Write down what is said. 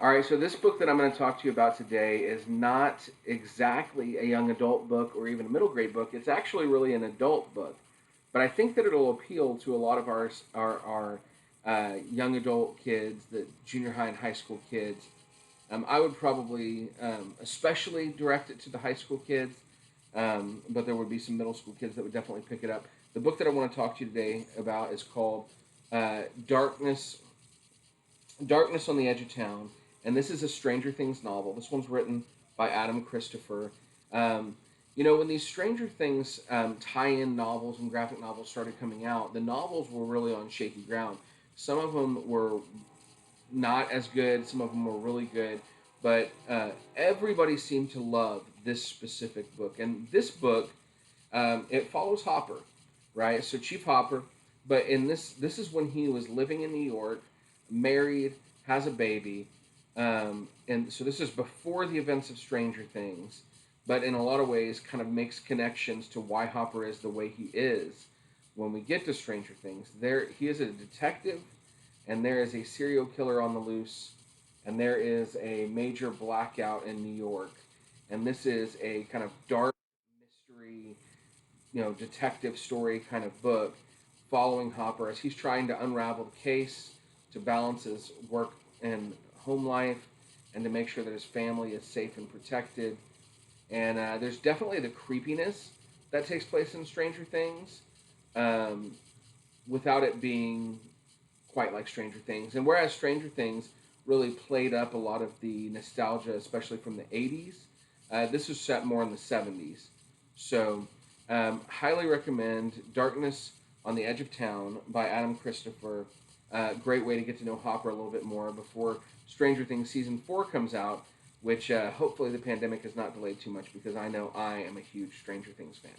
All right, so this book that I'm going to talk to you about today is not exactly a young adult book or even a middle grade book. It's actually really an adult book, but I think that it'll appeal to a lot of our young adult kids, the junior high and high school kids. I would probably especially direct it to the high school kids, but there would be some middle school kids that would definitely pick it up. The book that I want to talk to you today about is called Darkness Darkness on the Edge of Town, and this is a Stranger Things novel. This one's written by Adam Christopher. Um, when these Stranger Things tie-in novels and graphic novels started coming out, the novels were really on shaky ground. Some of them were not as good. Some of them were really good, but everybody seemed to love this specific book. And this book, it follows Hopper, right? So Chief Hopper, but in this is when he was living in New York, married, has a baby, and so this is before the events of Stranger Things, but in a lot of ways, kind of makes connections to why Hopper is the way he is. When we get to Stranger Things, there he is a detective, and there is a serial killer on the loose, and there is a major blackout in New York, and this is a kind of dark mystery, detective story kind of book following Hopper as he's trying to unravel the case, to balance his work and home life, and to make sure that his family is safe and protected. And there's definitely the creepiness that takes place in Stranger Things, um, without it being quite like Stranger Things. And whereas Stranger Things really played up a lot of the nostalgia, especially from the 80s, this was set more in the 70s. So, highly recommend Darkness on the Edge of Town by Adam Christopher. Great way to get to know Hopper a little bit more before Stranger Things Season 4 comes out, which hopefully the pandemic has not delayed too much because I know I am a huge Stranger Things fan.